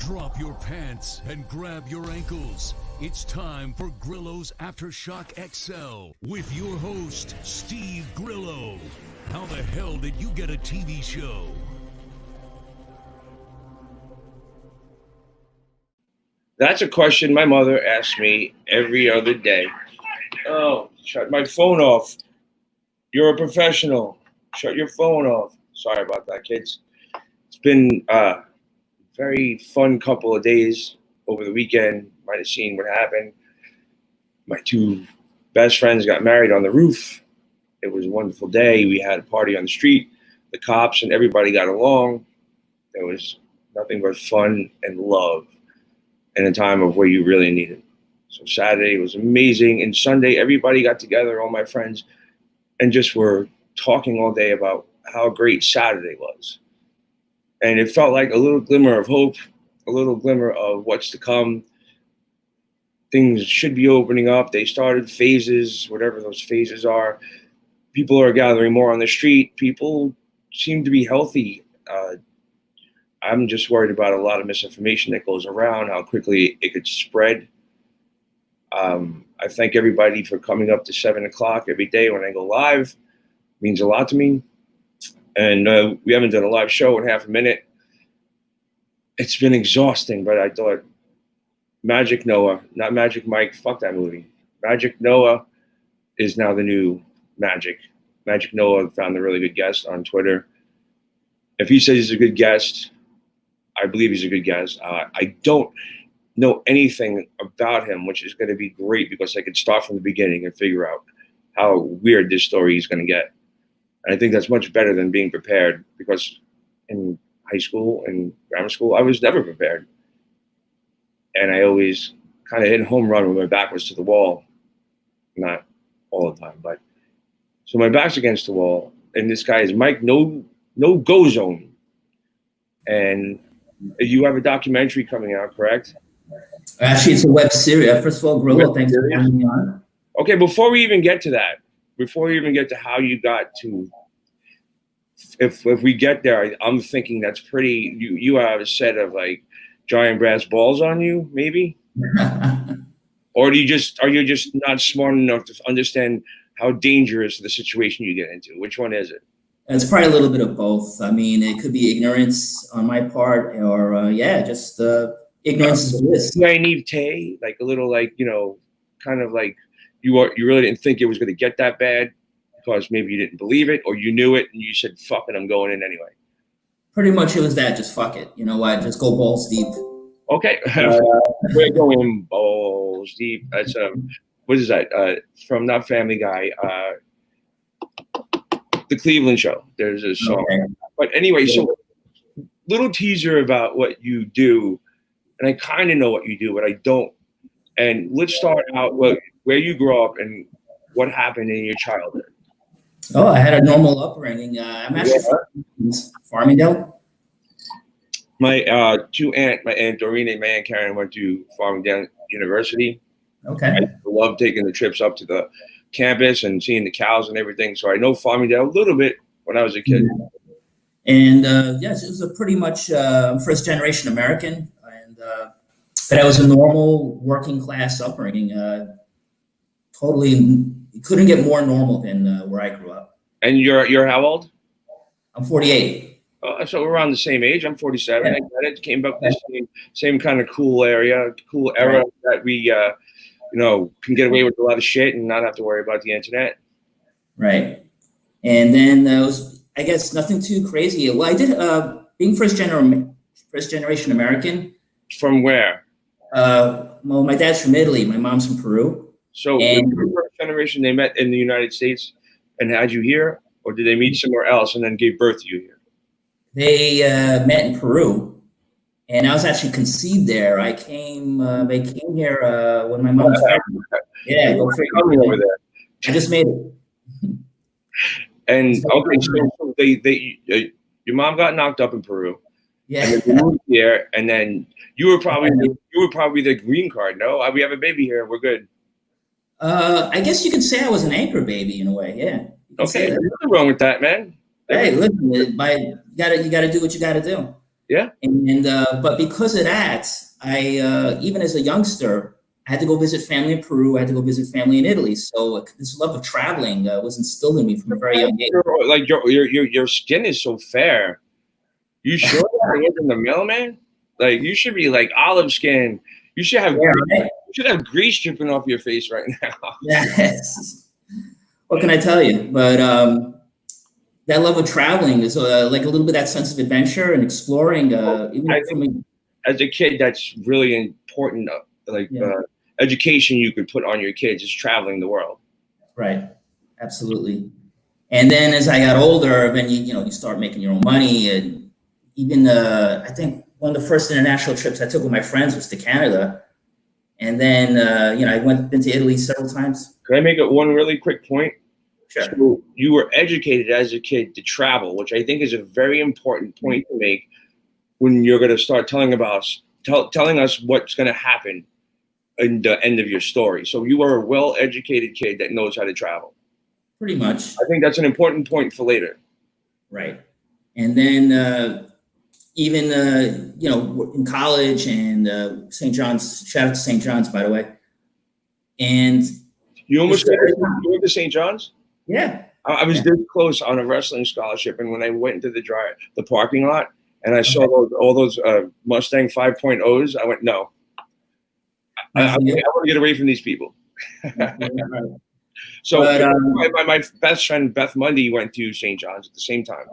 Drop your pants and grab your ankles. It's time for GRILLO'S AftershockXL with your host, Steve Grillo. How the hell did you get a TV show? That's a question my mother asks me every other day. Oh, shut my phone off. You're a professional. Shut your phone off. Sorry about that, kids. It's been a very fun couple of days over the weekend. Might have seen what happened. My two best friends got married on the roof. It was a wonderful day. We had a party on the street. The cops and everybody got along. There was nothing but fun and love in a time of where you really need it. So Saturday was amazing. And Sunday, everybody got together, all my friends, and just were talking all day about how great Saturday was. And it felt like a little glimmer of hope, a little glimmer of what's to come. Things should be opening up. They started phases, whatever those phases are. People are gathering more on the street. People seem to be healthy. I'm just worried about a lot of misinformation that goes around, how quickly it could spread. I thank everybody for coming up to 7 o'clock every day when I go live. It means a lot to me. And we haven't done a live show in half a minute. It's been exhausting, but I thought Magic Noah, not Magic Mike, fuck that movie. Magic Noah is now the new Magic. Magic Noah found a really good guest on Twitter. If he says he's a good guest, I believe he's a good guest. I don't know anything about him, which is going to be great because I could start from the beginning and figure out how weird this story is going to get. And I think that's much better than being prepared, because in high school and grammar school, I was never prepared. And I always kind of hit home run when my back was to the wall. Not all the time, but so my back's against the wall, and this guy is Mike NoGoZones. And you have a documentary coming out, correct? Actually, it's a web series. First of all, Grillo, thanks for having me on. Okay, before we even get to that, before we even get to how you got to, if we get there, I'm thinking that's pretty. You have a set of like giant brass balls on you, maybe, or are you just not smart enough to understand how dangerous the situation you get into? Which one is it? It's probably a little bit of both. I mean, it could be ignorance on my part, or just ignorance is bliss. Naivete, like a little, like, kind of like you really didn't think it was going to get that bad because maybe you didn't believe it, or you knew it and you said, "Fuck it, I'm going in anyway." Pretty much, it was that. Just fuck it. You know what? Just go balls deep. Okay, we're going balls deep. That's what is that? From not Family Guy. The Cleveland Show. There's a song. Okay. But anyway, so little teaser about what you do, and I kind of know what you do, but I don't. And let's start out with where you grew up and what happened in your childhood. Oh, I had a normal upbringing. I'm actually from Farmingdale. My Aunt Doreen and my Aunt Karen went to Farmingdale University. Okay. I love taking the trips up to the campus and seeing the cows and everything. So I know Farmingdale a little bit when I was a kid. And yes, it was a pretty much first generation American, and but I was a normal working class upbringing. Totally, you couldn't get more normal than where I grew up. And you're how old? I'm 48. So we're around the same age. I'm 47. Yeah. I got it. Came up the same kind of cool area, cool era that we can get away with a lot of shit and not have to worry about the internet. Right. And then was, I guess, nothing too crazy. Well, I did, being first generation American. From where? Well, my dad's from Italy. My mom's from Peru. So the first generation, they met in the United States and had you here, or did they meet somewhere else and then gave birth to you here? They met in Peru. And I was actually conceived there. They came here when my mom was pregnant. Yeah, go figure. Over there. I just made it. And okay, so they your mom got knocked up in Peru. Yeah. And then you moved here, and then you were probably the green card. No, we have a baby here. We're good. I guess you could say I was an anchor baby in a way. Yeah. Okay, there's nothing wrong with that, man. Hey, listen, you gotta do what you gotta do. Yeah. And but because of that, I even as a youngster, I had to go visit family in Peru. I had to go visit family in Italy. So this love of traveling was instilled in me from a very young age. Like your skin is so fair. You sure that wasn't the mailman? Like you should be like olive skin. You should have you should have grease dripping off your face right now. Yes. What can I tell you? But that love of traveling is like a little bit that sense of adventure and exploring. As a kid, that's really important. Education you could put on your kids is traveling the world. Right. Absolutely. And then as I got older, then you start making your own money, and even I think one of the first international trips I took with my friends was to Canada, and then I been to Italy several times. Can I make it one really quick point? Sure. So you were educated as a kid to travel, which I think is a very important point to make when you're going to start telling us what's going to happen in the end of your story. So you are a well-educated kid that knows how to travel. Pretty much. I think that's an important point for later. Right. And then even in college and St. John's, shout out to St. John's, by the way. And you almost went to St. John's? Yeah. I was this close on a wrestling scholarship, and when I went into the parking lot and I saw all those Mustang 5.0s, I went, no. I want to get away from these people. So my best friend Beth Mundy went to St. John's at the same time.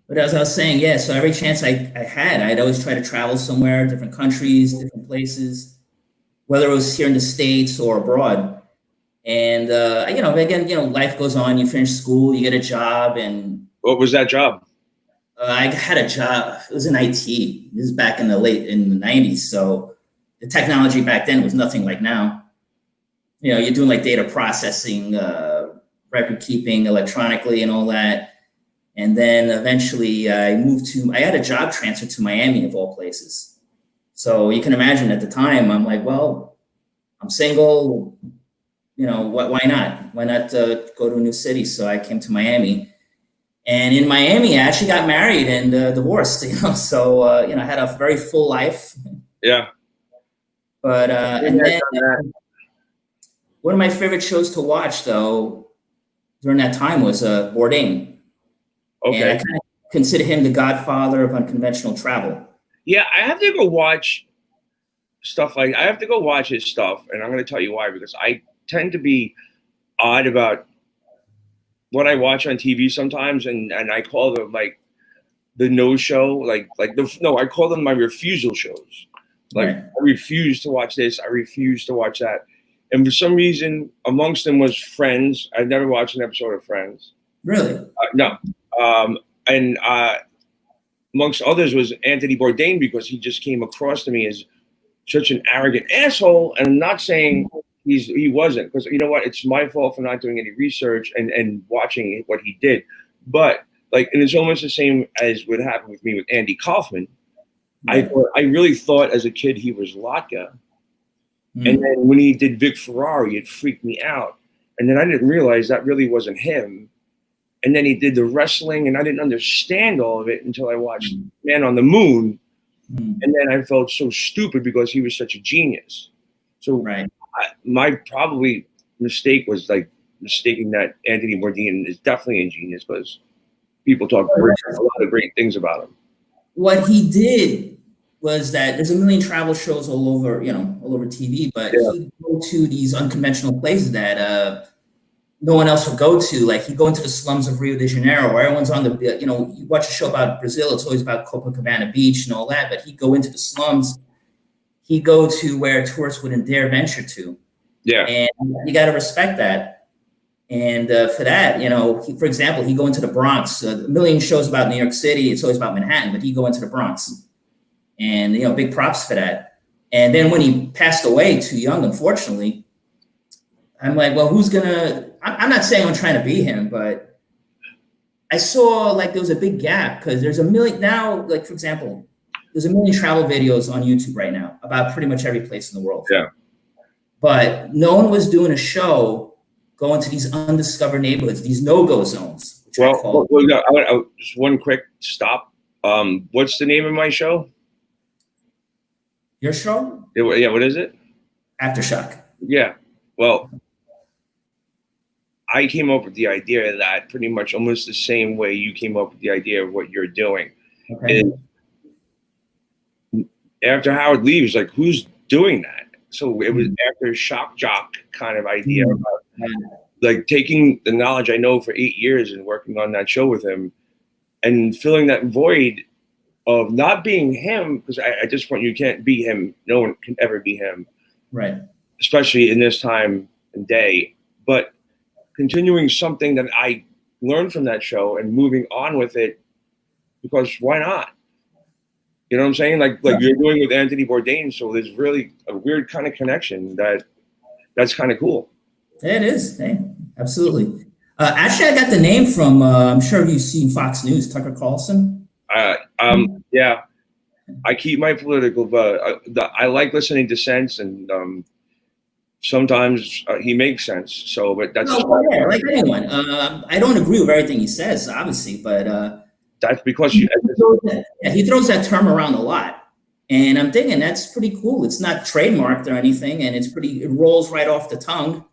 But as I was saying, yeah, so every chance I had, I'd always try to travel somewhere, different countries, different places, whether it was here in the States or abroad. And, again, life goes on. You finish school, you get a job. And what was that job? I had a job. It was in IT. This is back in the 90s. So the technology back then was nothing like now. You're doing like data processing, record keeping electronically and all that. And then eventually I had a job transfer to Miami of all places. So you can imagine at the time, I'm like, well, I'm single, why not? Why not go to a new city? So I came to Miami. And in Miami, I actually got married and divorced, So, I had a very full life. Yeah. But, and then one of my favorite shows to watch, though, during that time was Bourdain. Okay. And I kind of consider him the godfather of unconventional travel. Yeah, I have to go watch I have to go watch his stuff, and I'm going to tell you why, because I tend to be odd about what I watch on TV sometimes, and I call them like the no show, I call them my refusal shows. Like, right. I refuse to watch this, I refuse to watch that. And for some reason, amongst them was Friends. I've never watched an episode of Friends. Really? No. And amongst others was Anthony Bourdain, because he just came across to me as such an arrogant asshole. And I'm not saying he wasn't, because you know what? It's my fault for not doing any research and watching what he did. But and it's almost the same as what happened with me with Andy Kaufman. Yeah. I really thought as a kid he was Latka. And then when he did Vic Ferrari, it freaked me out. And then I didn't realize that really wasn't him. And then he did the wrestling, and I didn't understand all of it until I watched Man on the Moon. And then I felt so stupid because he was such a genius. So right. My probably mistake was mistaking that Anthony Bourdain is definitely a genius, because people talk a lot of great things about him. What he did was that there's a million travel shows all over TV, but he'd go to these unconventional places that no one else would go to. Like, he'd go into the slums of Rio de Janeiro, where everyone's on the, you watch a show about Brazil, it's always about Copacabana Beach and all that, but he'd go into the slums. He'd go to where tourists wouldn't dare venture to. Yeah. And you got to respect that. And for that, for example, he'd go into the Bronx. A million shows about New York City, it's always about Manhattan, but he'd go into the Bronx. And, big props for that. And then when he passed away too young, unfortunately, I'm like, well, I'm not saying I'm trying to be him, but I saw there was a big gap, because there's a million now, for example, there's a million travel videos on YouTube right now about pretty much every place in the world. Yeah. But no one was doing a show going to these undiscovered neighborhoods, these no-go zones, which track quality. Just one quick stop. What's the name of my show? Your show? Yeah, what is it? Aftershock. Yeah. Well, I came up with the idea of that pretty much almost the same way you came up with the idea of what you're doing. Okay. And after Howard leaves, like, who's doing that? So it was after Shock Jock kind of idea about like taking the knowledge I know for 8 years and working on that show with him and filling that void of not being him, because at this point you can't be him. No one can ever be him. Right. Especially in this time and day. But continuing something that I learned from that show and moving on with it, because why not? You know what I'm saying? Like you're doing with Anthony Bourdain. So there's really a weird kind of connection that's kind of cool. It is. Hey, absolutely. Actually, I got the name from, I'm sure you've seen Fox News, Tucker Carlson. Yeah. I keep my political, but I like listening to sense, and sometimes he makes sense. So, but that's yeah, like anyone. I don't agree with everything he says, obviously, but that's because he throws that term around a lot, and I'm thinking that's pretty cool. It's not trademarked or anything, and it rolls right off the tongue.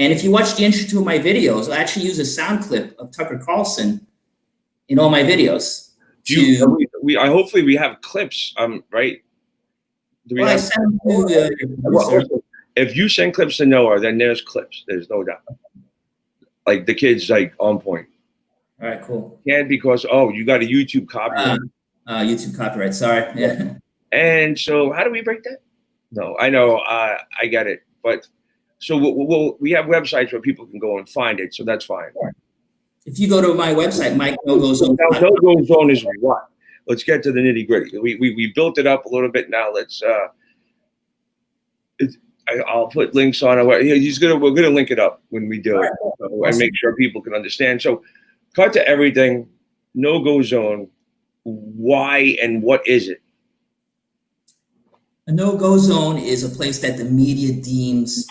And if you watch the intro to my videos, I actually use a sound clip of Tucker Carlson in all my videos. Hopefully we have clips, right? I send to if you send clips to Noah, then there's clips. There's no doubt. Like the kid's like on point. All right, cool. And because you got a YouTube copyright. YouTube copyright. Sorry. Yeah. And so how do we break that? No, I know. I get it, but. So we have websites where people can go and find it, so that's fine. If you go to my website, Mike NoGoZones. Now, NoGoZone is what? Let's get to the nitty gritty. We built it up a little bit. Now let's. I'll put links on it. We're gonna link it up when we do it, and make sure people can understand. So, cut to everything. NoGoZone. Why and what is it? A no-go zone is a place that the media deems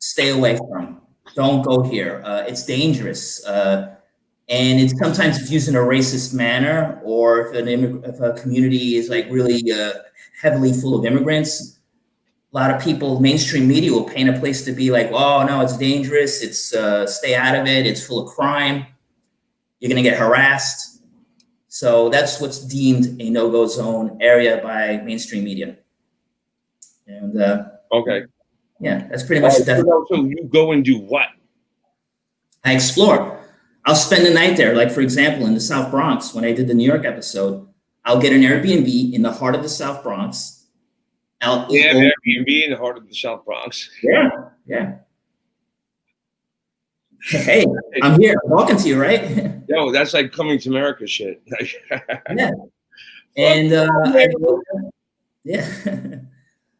stay away from. Don't go here. It's dangerous. And it's sometimes used in a racist manner, or if a community is like really heavily full of immigrants, a lot of people, mainstream media will paint a place to be like, oh no, it's dangerous. It's stay out of it. It's full of crime. You're gonna get harassed. So that's what's deemed a no-go zone area by mainstream media. And okay. Yeah, that's pretty much that. So you go and do what? I explore. I'll spend the night there. Like, for example, in the South Bronx, when I did the New York episode, I'll get an Airbnb in the heart of the South Bronx. Airbnb in the heart of the South Bronx. Yeah. Hey, I'm here. I'm talking to you, right? Yo, that's like coming to America shit. Yeah. And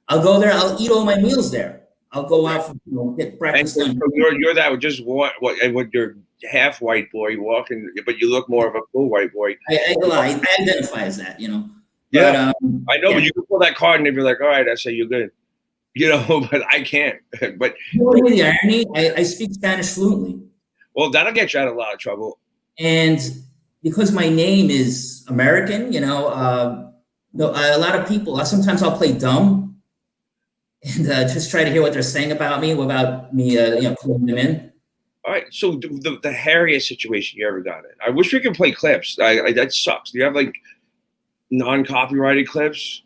I'll go there. I'll eat all my meals there. I'll go out for get breakfast. And so you're that just what with your half white boy walking, but you look more of a full white boy. I identify as that, you know. Yeah, but, I know, but you can pull that card and they'd be like, all right, I say you're good. You know, but I can't. But you know the irony, I speak Spanish fluently. Well, that'll get you out of a lot of trouble. And because my name is American, you know, a lot of people, sometimes I'll play dumb and just try to hear what they're saying about me without me, pulling them in. All right. So the hairiest situation you ever got in. I wish we could play clips. That sucks. Do you have like non-copyrighted clips?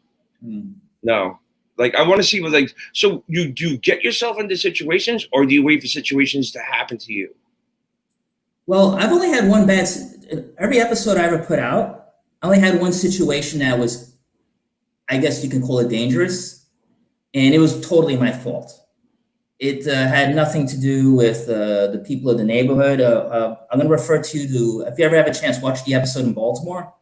No. Like I want to see what so you do get yourself into situations, or do you wait for situations to happen to you? Well, I've only had one every episode I ever put out, I only had one situation that was, I guess you can call it dangerous. And it was totally my fault. It had nothing to do with the people of the neighborhood. I'm going to refer to if you ever have a chance, watch the episode in Baltimore.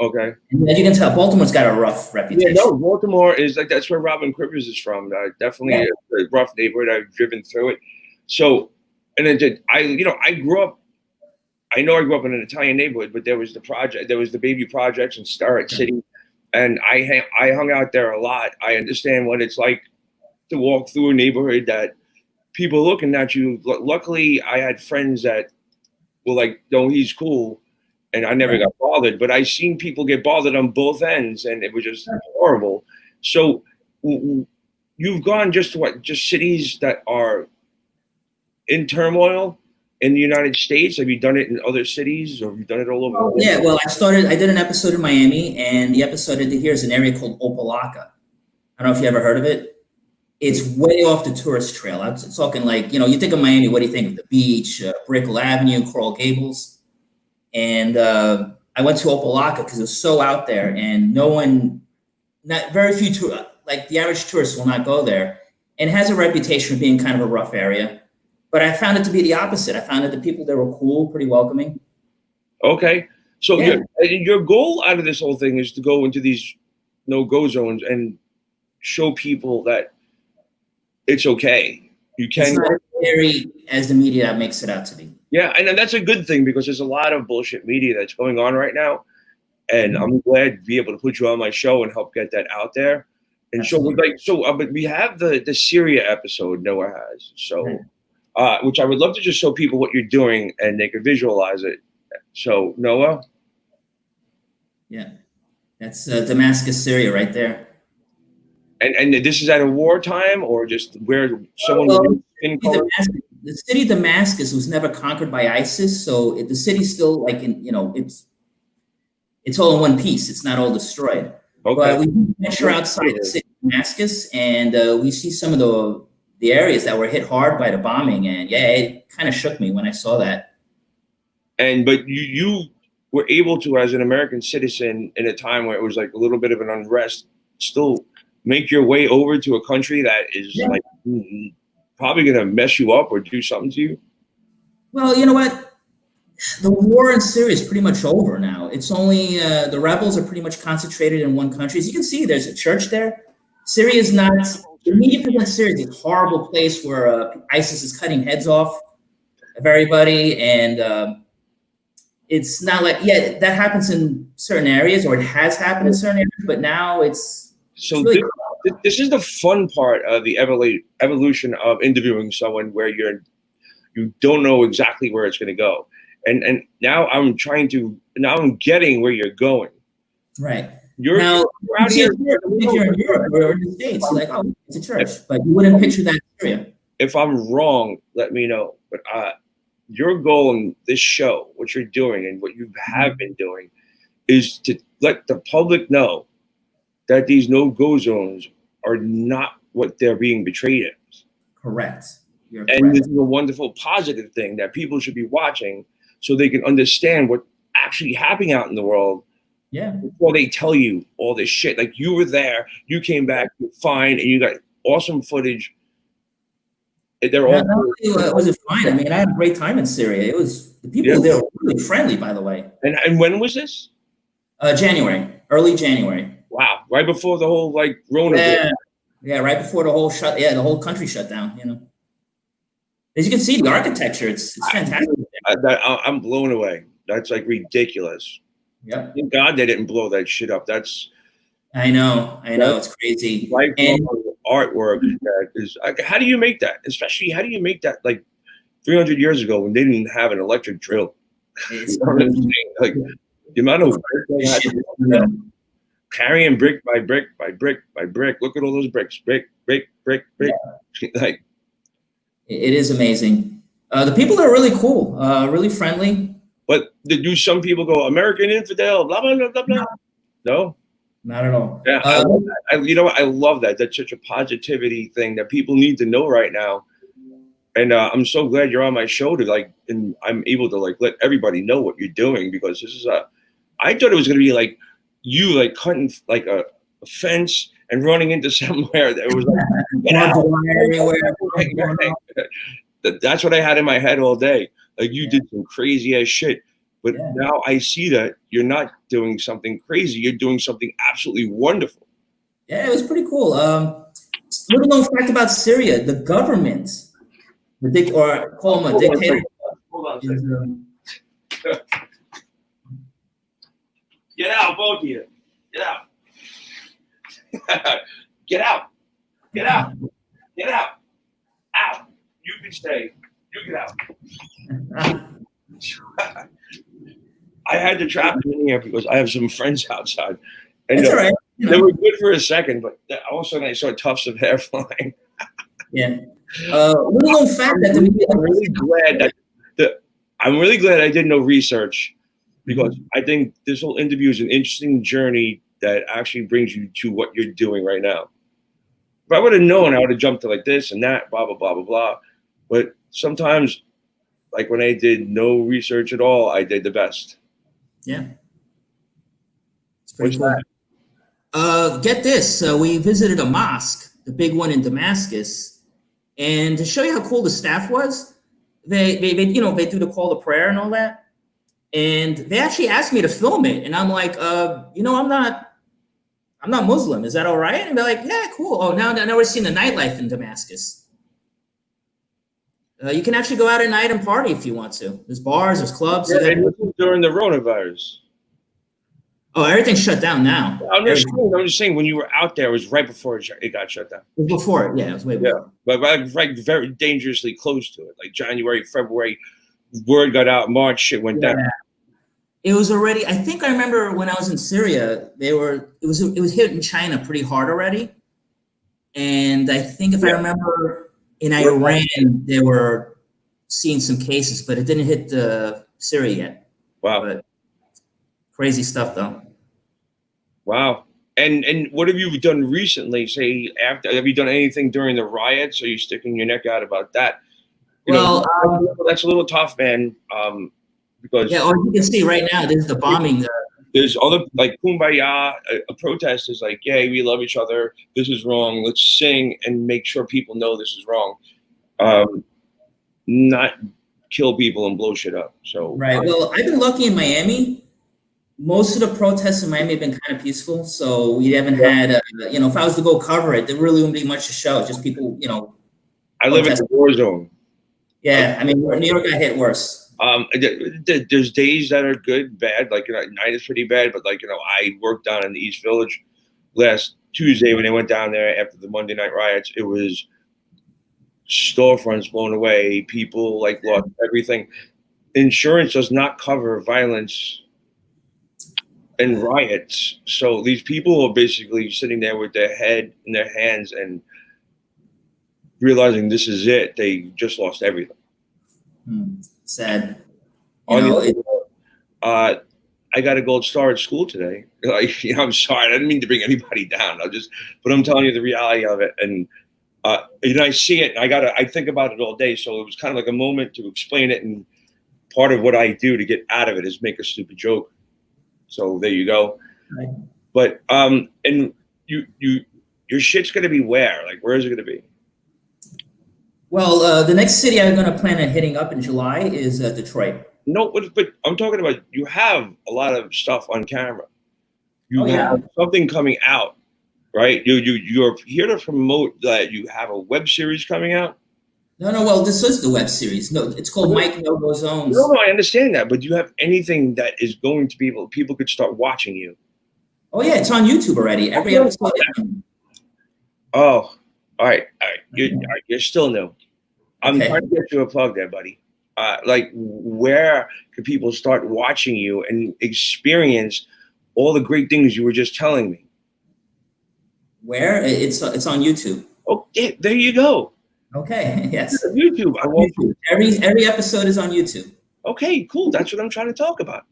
Okay. And as you can tell, Baltimore's got a rough reputation. Yeah, no, Baltimore is like, that's where Robin Quivers is from. Definitely a rough neighborhood. I've driven through it. So, and then I grew up in an Italian neighborhood, but there was the Baby Projects in Starrett City. And I hung out there a lot. I understand what it's like to walk through a neighborhood that people looking at you. Luckily, I had friends that were like, no, he's cool. And I never got bothered, but I seen people get bothered on both ends, and it was just horrible. So you've gone just to what? Just cities that are in turmoil in the United States? Have you done it in other cities, or have you done it all over the world? Yeah, well, I did an episode in Miami, and the episode I did here is an area called Opelika. I don't know if you ever heard of it. It's way off the tourist trail. I'm talking like, you think of Miami, what do you think of the beach, Brickell Avenue, Coral Gables? And I went to Opelika because it was so out there, and very few like the average tourist will not go there. And it has a reputation of being kind of a rough area. But I found it to be the opposite. I found that the people there were cool, pretty welcoming. Okay. So your goal out of this whole thing is to go into these no-go zones and show people that it's okay. You can. It's not as scary as the media makes it out to be. Yeah, and that's a good thing because there's a lot of bullshit media that's going on right now. And I'm glad to be able to put you on my show and help get that out there. And but we have the Syria episode Noah has. So which I would love to just show people what you're doing and they can visualize it. So Noah. Yeah. That's Damascus, Syria right there. And this is at a wartime or just where someone the city of Damascus was never conquered by ISIS, so the city's still like it's all in one piece. It's not all destroyed. Okay. But we venture outside the city of Damascus, and we see some of the areas that were hit hard by the bombing, and it kind of shook me when I saw that. But you were able to, as an American citizen, in a time where it was like a little bit of an unrest, still make your way over to a country that is like probably going to mess you up or do something to you? Well, you know what? The war in Syria is pretty much over now. It's only the rebels are pretty much concentrated in one country. As you can see, there's a church there. Syria is not, the media presents Syria is a horrible place where ISIS is cutting heads off of everybody. And it's not like, that happens in certain areas, or it has happened in certain areas, but now it's really this is the fun part of the evolution of interviewing someone where you don't know exactly where it's going to go. And now I'm getting where you're going. Right. You're out here. You're in Europe or in the States. Like, it's a church. But you wouldn't picture that area. If I'm wrong, let me know. But your goal in this show, what you're doing and what you have been doing, is to let the public know that these no-go zones are not what they're being portrayed as. Correct. And this is a wonderful positive thing that people should be watching so they can understand what's actually happening out in the world. Yeah. Before they tell you all this shit. Like, you were there, you came back, you're fine, and you got awesome footage. They're all. Was it fine? I mean, I had a great time in Syria. It was, the people there were really friendly, by the way. And when was this? Early January. Wow, right before the whole Rona. Yeah, right before the whole country shut down. As you can see, the architecture, it's fantastic. I'm blown away. That's ridiculous. Yeah. Thank God they didn't blow that shit up. I know, it's crazy. Artwork that is. How do you make that? Especially, how do you make that 300 years ago when they didn't have an electric drill? The amount of work they had to do. Carrying brick by brick by brick by brick. Look at all those bricks. Brick. Yeah. It is amazing. The people are really cool, really friendly. But do some people go American infidel? Blah blah blah blah blah. No, not at all. Yeah, I love that. I love that. That's such a positivity thing that people need to know right now. And I'm so glad you're on my show and I'm able to let everybody know what you're doing, because this is I thought it was going to be you cutting a fence and running into somewhere that was That's what I had in my head all day. You did some crazy ass shit, but now I see that you're not doing something crazy. You're doing something absolutely wonderful. Yeah, it was pretty cool. Little known fact about Syria: the government, call him a dictator. Hold on a second. Get out, both of you. Get out. Get out. Get out. Get out. Out. You can stay. You get out. I had to trap them in here because I have some friends outside. And It's all right. You they know. were good for a second, but all of a sudden I saw tufts of hair flying. Yeah. Little known fact that I'm really glad I'm really glad I did no research, because I think this whole interview is an interesting journey that actually brings you to what you're doing right now. If I would have known, I would have jumped to like this and that, blah, blah, blah, blah, blah. But sometimes, like when I did no research at all, I did the best. Yeah. It's pretty What's cool. Get this. We visited a mosque, the big one in Damascus. And to show you how cool the staff was, they do the call to prayer and all that. And they actually asked me to film it. And I'm like, I'm not Muslim. Is that all right? And they're like, yeah, cool. Oh, now we're seeing the nightlife in Damascus. You can actually go out at night and party if you want to. There's bars, there's clubs. Yeah, and this was during the coronavirus. Oh, everything's shut down now. I'm just saying, when you were out there, it was right before it got shut down. It was before it, yeah, it was way before. Yeah, but right, very dangerously close to it. Like January, February, word got out. March, shit went down. It was already. I think I remember when I was in Syria, it was hitting China pretty hard already, and I think if I remember in Iran they were seeing some cases, but it didn't hit Syria yet. Wow. But crazy stuff though. Wow. And what have you done recently? Say have you done anything during the riots? Are you sticking your neck out about that? That's a little tough, man. Because you can see right now, there's the bombing. There's other like Kumbaya. A protest is like, yeah, we love each other. This is wrong. Let's sing and make sure people know this is wrong. Not kill people and blow shit up. So right. Well, I've been lucky in Miami. Most of the protests in Miami have been kind of peaceful, so we haven't had. If I was to go cover it, there really wouldn't be much to show. Just people, I live in the war zone. Yeah, I mean, New York got hit worse. There's days that are good, bad. Like night is pretty bad, but I worked down in the East Village last Tuesday when they went down there after the Monday night riots. It was storefronts blown away. People lost everything. Insurance does not cover violence and riots. So these people are basically sitting there with their head in their hands and realizing this is it. They just lost everything. Sad. I got a gold star at school today. I'm sorry. I didn't mean to bring anybody down. But I'm telling you the reality of it. And I see it. I think about it all day. So it was kind of like a moment to explain it. And part of what I do to get out of it is make a stupid joke. So there you go. Right. But and your shit's gonna be where? Like, where is it gonna be? Well, the next city I'm gonna plan on hitting up in July is Detroit. No, but I'm talking about you have a lot of stuff on camera. You have something coming out, right? You're here to promote that you have a web series coming out. No. Well, this is the web series. No, it's called Mike NoGoZones. No, I understand that, but do you have anything that is going to be people could start watching you? Oh yeah, it's on YouTube already. Every episode. Oh, all right. You're still new. I'm trying to get you a plug there, buddy. Where could people start watching you and experience all the great things you were just telling me? Where? It's on YouTube. Oh, yeah, there you go. Okay. Yes. YouTube. Every episode is on YouTube. Okay, cool. That's what I'm trying to talk about.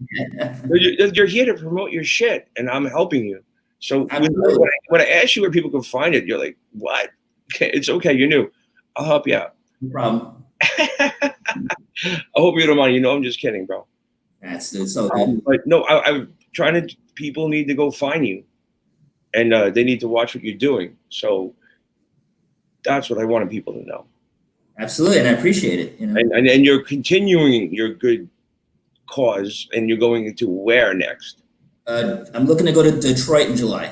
You're here to promote your shit, and I'm helping you. So when I ask you where people can find it, you're like, "What? Okay, it's okay. You're new. I'll help you out." No problem. I hope you don't mind. I'm just kidding, bro. That's so good. But no, I'm trying to. People need to go find you, and they need to watch what you're doing. So that's what I wanted people to know. Absolutely, and I appreciate it. And you're continuing your good cause, and you're going into where next? I'm looking to go to Detroit in July.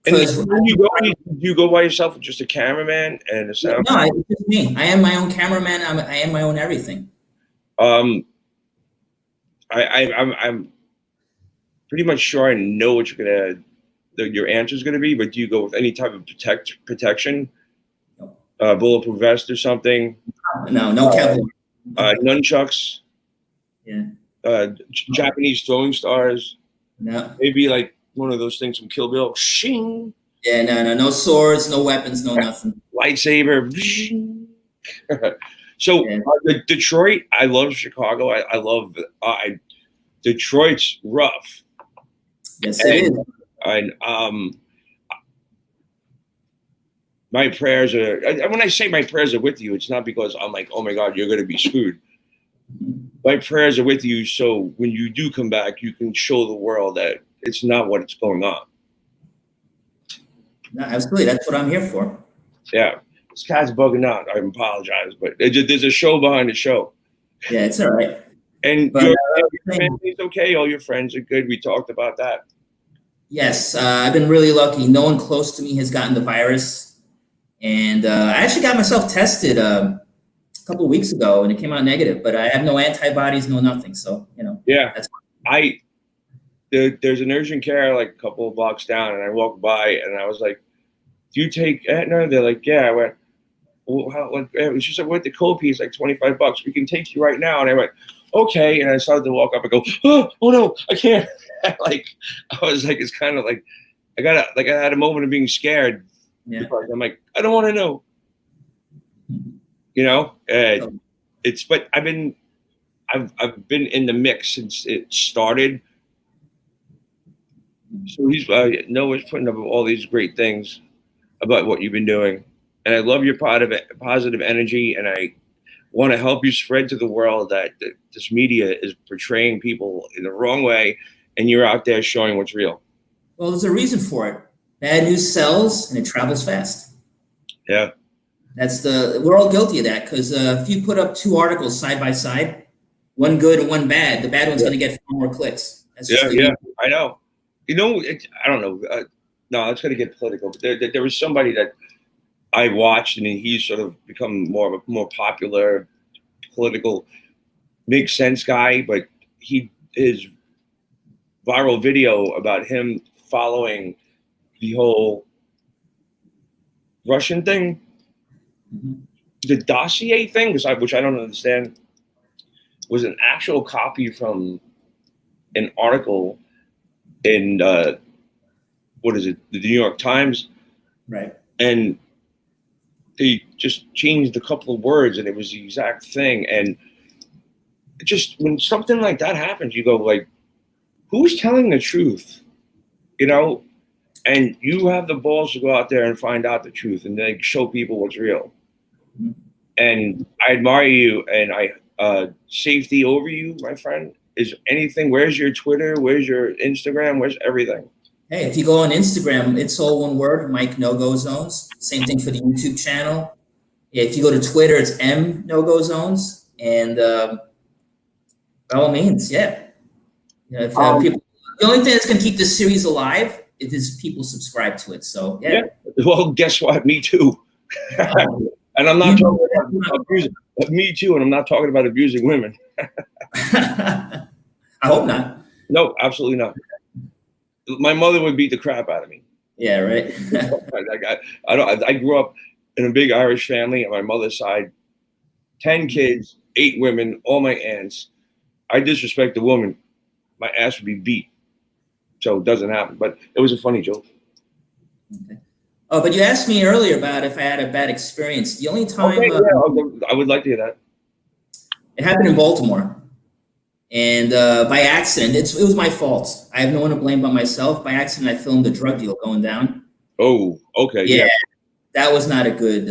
And you go by yourself with just a cameraman and a sound? No, it's just me. I am my own cameraman. I am my own everything. I'm pretty much sure I know what your answer is gonna be, but do you go with any type of protection? Bulletproof vest or something? No Kevlar. Nunchucks? Yeah. Japanese throwing stars. No. Maybe like one of those things from Kill Bill. Shing. Yeah, no swords, no weapons, no nothing. Lightsaber. So Yeah. Detroit, I love Chicago. I love Detroit's rough. Yes, it is. And my prayers are. When I say my prayers are with you, it's not because I'm like, oh my God, you're going to be screwed. My prayers are with you, so when you do come back, you can show the world that it's not what it's going on. No, absolutely, that's what I'm here for. Yeah, this cat's bugging out. I apologize, but there's a show behind the show. Yeah, it's all right. And But, your family's okay. All your friends are good. We talked about that. Yes, I've been really lucky. No one close to me has gotten the virus, and I actually got myself tested a couple of weeks ago, and it came out negative. But I have no antibodies, no nothing. So Yeah, that's there's an urgent care like a couple of blocks down, and I walked by, and I was like, "Do you take Aetna?" They're like, "Yeah." I went, "Well, how?" She said, "What the copay is like $25. We can take you right now." And I went, "Okay." And I started to walk up and go, "Oh no, I can't." Like I was like, it's kind of like I had a moment of being scared. Yeah. Because I'm like, I don't want to know. But I've been in the mix since it started. So Noah's putting up all these great things about what you've been doing, and I love your positive energy, and I want to help you spread to the world that this media is portraying people in the wrong way, and you're out there showing what's real. Well, there's a reason for it. Bad news sells, and it travels fast. Yeah. We're all guilty of that, because if you put up two articles side by side, one good and one bad, the bad one's going to get far more clicks. I know. I don't know. No, it's going to get political. But there was somebody that I watched, and he's sort of become more popular, political, makes sense guy. But his viral video about him following the whole Russian thing, the dossier thing, which I don't understand, was an actual copy from an article in the New York Times, right? And they just changed a couple of words, and it was the exact thing. And just when something like that happens, you go like, who's telling the truth? And you have the balls to go out there and find out the truth and then show people what's real. And I admire you, and safety over you, my friend. Where's your Twitter? Where's your Instagram? Where's everything? Hey, if you go on Instagram, it's all one word, Mike NoGoZones. Same thing for the YouTube channel. If you go to Twitter, it's NoGoZones. And by all means, yeah. The only thing that's going to keep this series alive is people subscribe to it. So, yeah. Well, guess what? Me too. And I'm not talking about abusing. Me too, and I'm not talking about abusing women. I hope not. No, absolutely not. My mother would beat the crap out of me. Yeah, right. I grew up in a big Irish family on my mother's side. 10 kids, 8 women, all my aunts. I disrespect a woman, my ass would be beat. So it doesn't happen. But it was a funny joke. Okay. Oh, but you asked me earlier about if I had a bad experience. The only time I would like to hear that. It happened in Baltimore. And by accident, it was my fault. I have no one to blame but myself. By accident, I filmed a drug deal going down. Oh, okay. Yeah. That was not a good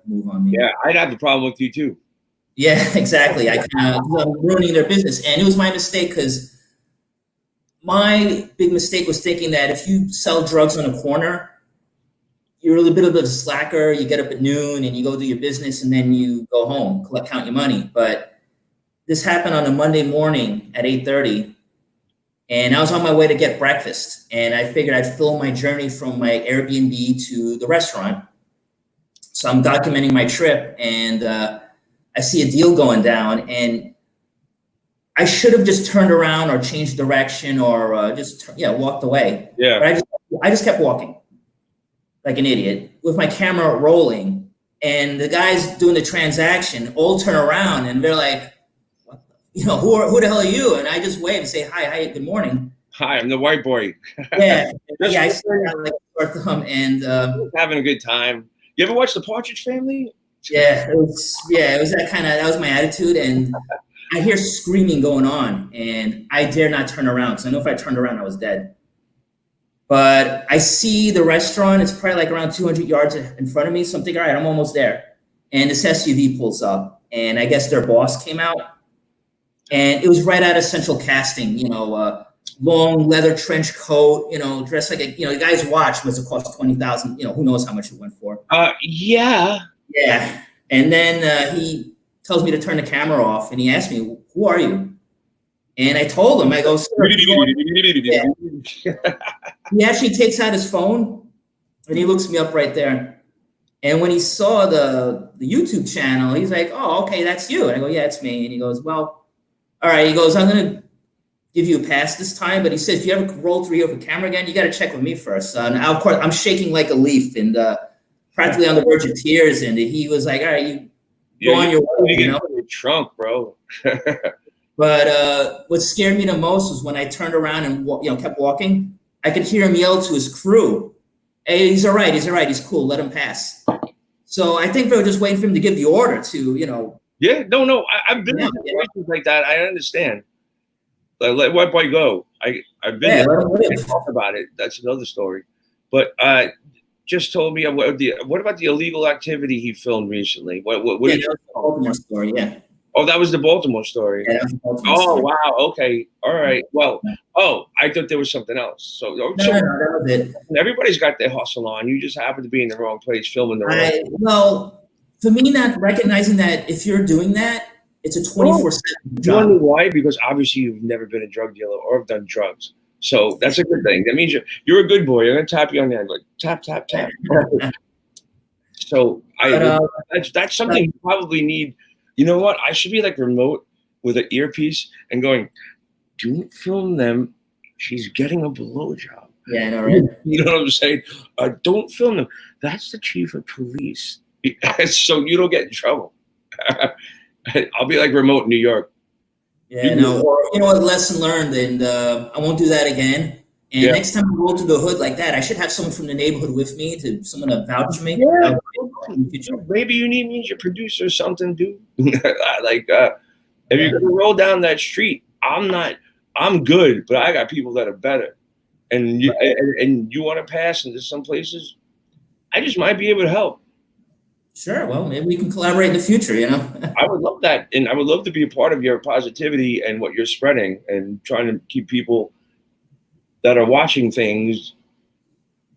move on me. Yeah, I'd have a problem with you too. Yeah, exactly. I'm ruining their business. And it was my mistake, because my big mistake was thinking that if you sell drugs on a corner, you're a little bit of a slacker. You get up at noon and you go do your business, and then you go home, count your money. But this happened on a Monday morning at 8:30, and I was on my way to get breakfast, and I figured I'd film my journey from my Airbnb to the restaurant. So I'm documenting my trip, and I see a deal going down, and I should have just turned around or changed direction or walked away. Yeah. But I just kept walking like an idiot with my camera rolling, and the guys doing the transaction all turn around and they're like, "What the who the hell are you? And I just wave and say, hi, good morning. Hi, I'm the white boy. Yeah, Just yeah, I started out like a sore thumb, and having a good time. You ever watch The Partridge Family? it was that was my attitude, and I hear screaming going on, and I dare not turn around because I know if I turned around, I was dead. But I see the restaurant; it's probably like around 200 yards in front of me. So I'm thinking, all right, I'm almost there. And this SUV pulls up, and I guess their boss came out, and it was right out of Central Casting. Long leather trench coat, dressed like the guy's watch must have cost 20,000. Who knows how much it went for. Yeah. Yeah. And then he tells me to turn the camera off, and he asked me, "Who are you?" And I told him, I go, "Sir." Yeah. He actually takes out his phone, and he looks me up right there. And when he saw the YouTube channel, he's like, "Oh, okay, that's you." And I go, "Yeah, it's me." And he goes, "Well, all right." He goes, "I'm gonna give you a pass this time, but he said if you ever roll through here with a camera again, you got to check with me first." Now, of course, I'm shaking like a leaf and practically on the verge of tears. And he was like, "All right, you go on your way." Get in your trunk, bro. But what scared me the most was when I turned around and kept walking. I could hear him yell to his crew, "Hey, he's all right. He's cool. Let him pass." So I think they were just waiting for him to give the order to. Yeah, no. I've been in situations like that. I understand. Let white boy go. I've been there. Talk about it. That's another story. But just told me what about the illegal activity he filmed recently? What that was the Baltimore story. Yeah. Oh, that was the Baltimore story. Yeah, that was the Baltimore story. Wow. Okay. All right. Well. I thought there was something else. So no, that was it. Everybody's got their hustle on. You just happen to be in the wrong place filming the wrong. Well, for me, not recognizing that if you're doing that, it's a 24/7 job. You wonder why? Because obviously you've never been a drug dealer or have done drugs. So that's a good thing. That means you're a good boy. You're gonna tap you on the head, like tap, tap, tap. So that's something you probably need. You know what? I should be like remote with an earpiece and going, "Don't film them. She's getting a blowjob." Yeah, I know, right? You know what I'm saying? Don't film them. That's the chief of police. So you don't get in trouble. I'll be like remote in New York. Yeah, no. Or you know what? Lesson learned, and I won't do that again. And next time I roll through the hood like that, I should have someone from the neighborhood with me someone to vouch for me. Yeah. Maybe you need your producer or something, dude. If you're gonna roll down that street, I'm good, but I got people that are better. And you want to pass into some places, I just might be able to help. Sure. Well, maybe we can collaborate in the future, I would love that. And I would love to be a part of your positivity and what you're spreading and trying to keep people that are watching things,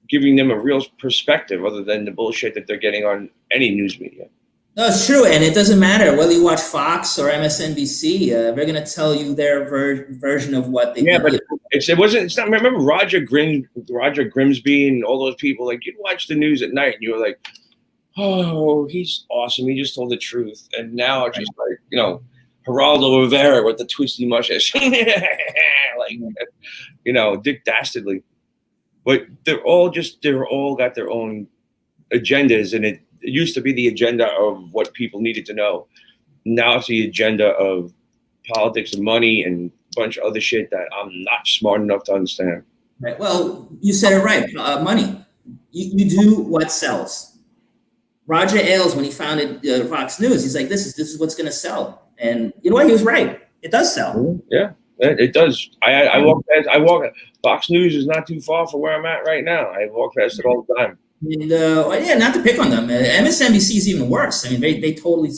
giving them a real perspective other than the bullshit that they're getting on any news media. No, it's true. And it doesn't matter whether you watch Fox or MSNBC, they're going to tell you their version of what they but it's not, remember Roger Grimsby and all those people, like you'd watch the news at night and you were like, "Oh, he's awesome. He just told the truth." And now it's just like, Geraldo Rivera with the twisty mustache, Dick Dastardly. But they're all got their own agendas, and it used to be the agenda of what people needed to know. Now it's the agenda of politics and money and a bunch of other shit that I'm not smart enough to understand. Right. Well, you said it right. Money. You do what sells. Roger Ailes, when he founded Fox News, he's like, this is what's going to sell. And you know what? He was right. It does sell. Yeah, it does. I walk. Fox News is not too far from where I'm at right now. I walk past it all the time. And, not to pick on them. MSNBC is even worse. I mean, they totally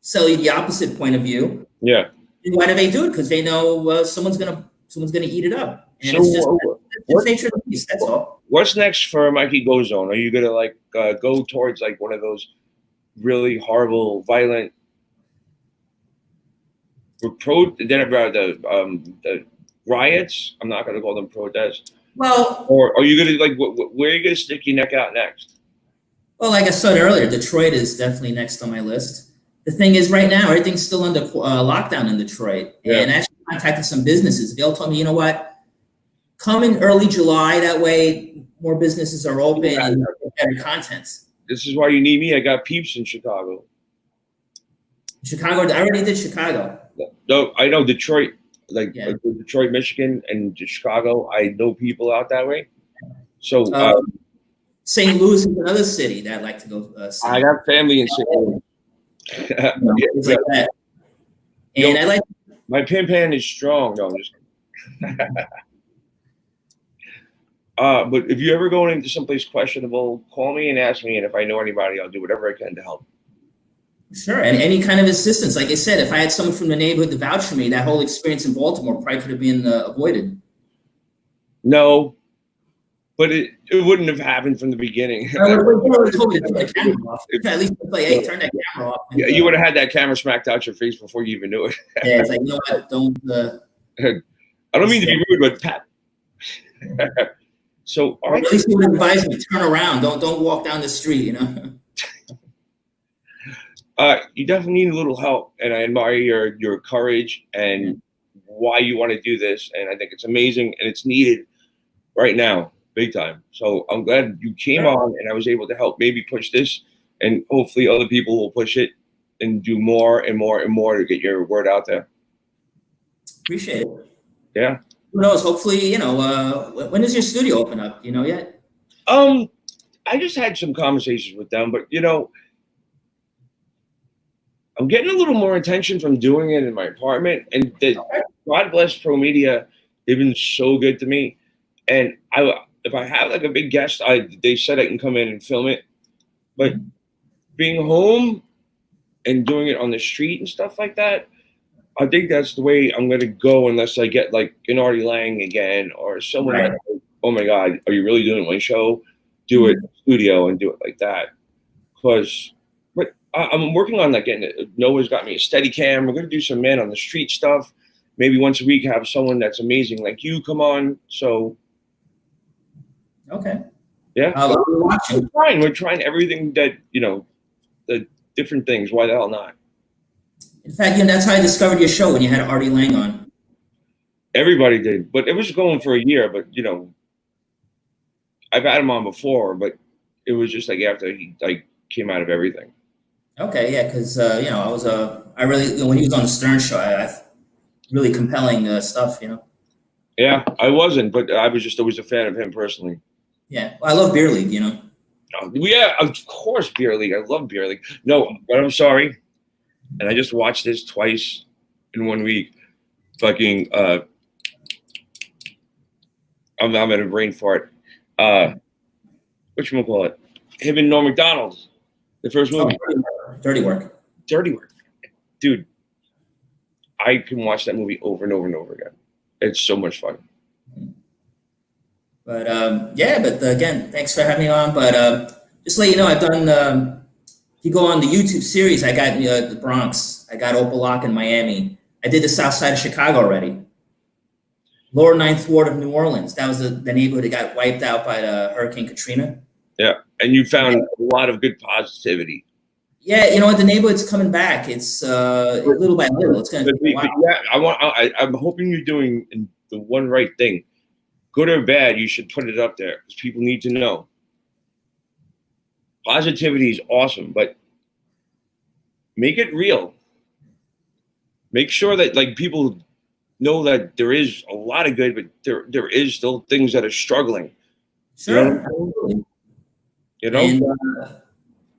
sell you the opposite point of view. Yeah. And why do they do it? Because they know someone's gonna eat it up. And it's just nature of the beast. That's all. What's next for Mikey GoZone? Are you gonna go towards like one of those really horrible, violent the riots? I'm not gonna call them protests. Well, or are you gonna where are you gonna stick your neck out next? Well, like I said earlier, Detroit is definitely next on my list. The thing is, right now everything's still under lockdown in Detroit, and I actually contacted some businesses. They all told me, you know what? Come in early July. That way, more businesses are open and better contents. This is why you need me. I got peeps in Chicago. I already did Chicago. No, I know Detroit, Yeah. Detroit, Michigan, and Chicago. I know people out that way. So St. Louis is another city that I like to go see. I have family in St. Louis. Things like that. And I like my pan is strong. No, I'm just. But if you ever go into someplace questionable, call me and ask me, and if I know anybody, I'll do whatever I can to help. Sure, and any kind of assistance. Like I said, if I had someone from the neighborhood to vouch for me, that whole experience in Baltimore probably could have been avoided. No, but it wouldn't have happened from the beginning. I would have told you to turn the camera off. At least like, hey, turn that camera off. And, yeah, you would have had that camera smacked out your face before you even knew it. Yeah, it's like, you know what? Don't. I don't mean to be rude, but Pat. So, or at least you would advise me turn around. Don't walk down the street. You know. You definitely need a little help, and I admire your courage and why you want to do this. And I think it's amazing, and it's needed right now, big time. So I'm glad you came on, and I was able to help maybe push this, and hopefully other people will push it and do more and more and more to get your word out there. Appreciate it. Yeah. Who knows? Hopefully, when does your studio open up? You know yet? I just had some conversations with them, but I'm getting a little more attention from doing it in my apartment, and God bless Pro Media. They've been so good to me. And if I have like a big guest, they said I can come in and film it. But being home and doing it on the street and stuff like that, I think that's the way I'm going to go unless I get like an Artie Lang again or someone like, oh my God, are you really doing my show? Do it in the studio and do it like that. Because I'm working on that. Noah's got me a steady cam. We're going to do some man on the street stuff. Maybe once a week have someone that's amazing like you come on. So. Okay. Yeah. We're trying everything that, the different things. Why the hell not? In fact, that's how I discovered your show when you had Artie Lang on. Everybody did, but it was going for a year. But I've had him on before, but it was just like after he came out of everything. Okay, yeah, because I really when he was on the Stern Show, I really compelling stuff. Yeah, I wasn't, but I was just always a fan of him personally. Yeah, well, I love Beer League. Yeah, of course, Beer League. I love Beer League. No, but I'm sorry. And I just watched this twice in 1 week. Fucking, I'm at a brain fart. Whatchamacallit? Him and Norm Macdonald. The first movie. Dirty Work. Dirty Work. Dude, I can watch that movie over and over and over again. It's so much fun. But, again, thanks for having me on. But just to let you know, I've done... if you go on the YouTube series, I got the Bronx. I got Opelika in Miami. I did the South Side of Chicago already. Lower Ninth Ward of New Orleans. That was the neighborhood that got wiped out by the Hurricane Katrina. Yeah, and you found a lot of good positivity. Yeah, you know what? The neighborhood's coming back. It's little by little. It's going to be wild. Yeah, I'm hoping you're doing the one right thing. Good or bad, you should put it up there because people need to know. Positivity is awesome, but make it real. Make sure that people know that there is a lot of good, but there is still things that are struggling. Sure. You know?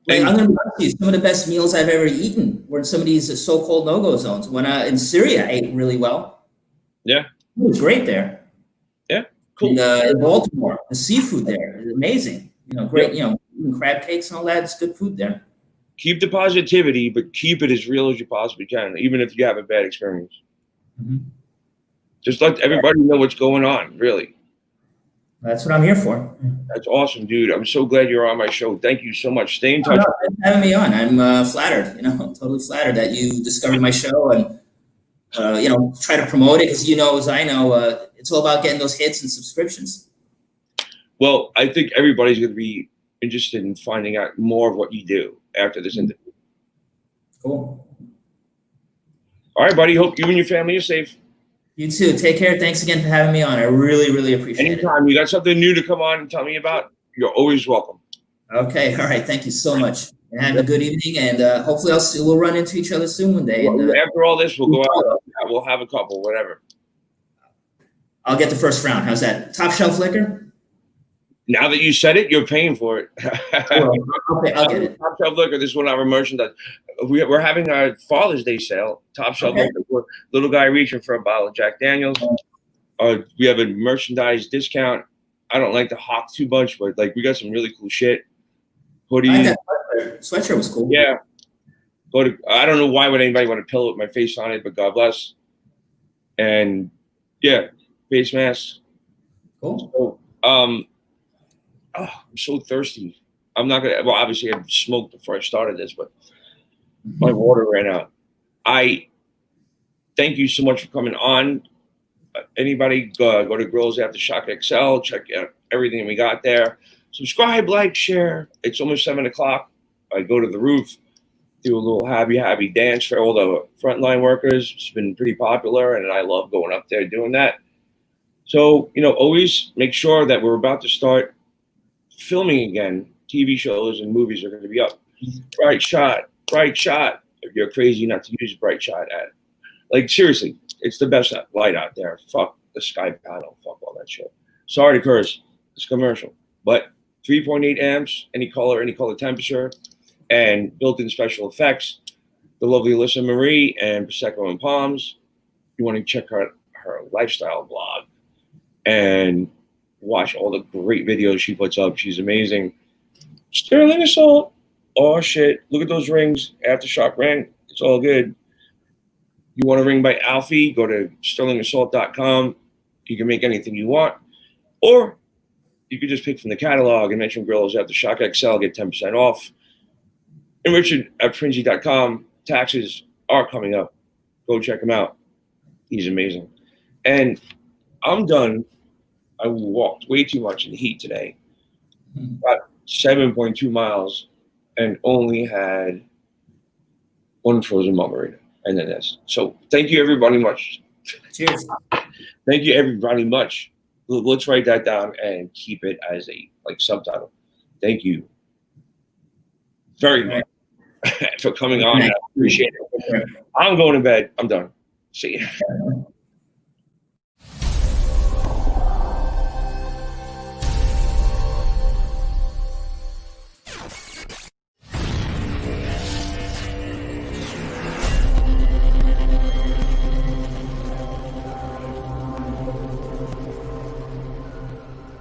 And, I'm going to tell you, some of the best meals I've ever eaten were in some of these so-called no-go zones. When in Syria, I ate really well. Yeah. It was great there. Yeah, cool. And, in Baltimore, the seafood there is amazing. Great, eating crab cakes and all that. It's good food there. Keep the positivity, but keep it as real as you possibly can, even if you have a bad experience. Mm-hmm. Just let everybody know what's going on, really. That's what I'm here for. That's awesome, dude. I'm so glad you're on my show. Thank you so much. Stay in touch. Thanks for having me on. I'm flattered, totally flattered that you discovered my show and, try to promote it because as I know, it's all about getting those hits and subscriptions. Well, I think everybody's going to be interested in finding out more of what you do after this interview. Cool. All right, buddy. Hope you and your family are safe. You too. Take care. Thanks again for having me on. I really, really appreciate it. Anytime you got something new to come on and tell me about, you're always welcome. Okay. All right. Thank you so much. and have a good evening. And hopefully we'll run into each other soon one day. And After all this, we'll go out. We'll have a couple, whatever. I'll get the first round. How's that? Top shelf liquor? Now that you said it, you're paying for it. Okay, I'll get it. Top Shelf Liquor. This is one of our merchandise. We're having our Father's Day sale. Top Shelf Liquor. Little guy reaching for a bottle of Jack Daniels. We have a merchandise discount. I don't like to hawk too much, but like we got some really cool shit. Hoodies. Sweatshirt was cool. Yeah. I don't know why would anybody want a pillow with my face on it, but God bless. And yeah, face masks. Cool. So, I'm so thirsty. I'm not gonna. Well, obviously, I smoked before I started this, but my water ran out. I thank you so much for coming on. Anybody go to GRILLO'S AftershockXL. Check out everything we got there. Subscribe, like, share. It's almost 7:00. I go to the roof, do a little happy dance for all the frontline workers. It's been pretty popular, and I love going up there doing that. So always make sure that we're about to start filming again. TV shows and movies are going to be up. Bright shot. If you're crazy not to use bright shot seriously, it's the best light out there. Fuck the sky panel. Fuck all that shit. Sorry to curse. It's commercial, but 3.8 amps, any color temperature, and built-in special effects. The lovely Alyssa Marie and Prosecco Palms. You want to check out her lifestyle blog and watch all the great videos she puts up. She's amazing. Sterling Assault. Oh, shit. Look at those rings. Aftershock ring. It's all good. You want a ring by Alfie, go to sterlingassault.com. You can make anything you want. Or you could just pick from the catalog and mention GRILLO'S AftershockXL, get 10% off. And Richard at Fringy.com. Taxes are coming up. Go check him out. He's amazing. And I'm done. I walked way too much in the heat today. About 7.2 miles and only had one frozen margarita and then this. So thank you everybody much. Cheers. Thank you everybody much. Let's write that down and keep it as a subtitle. Thank you very much for coming on. I appreciate it. I'm going to bed. I'm done. See you.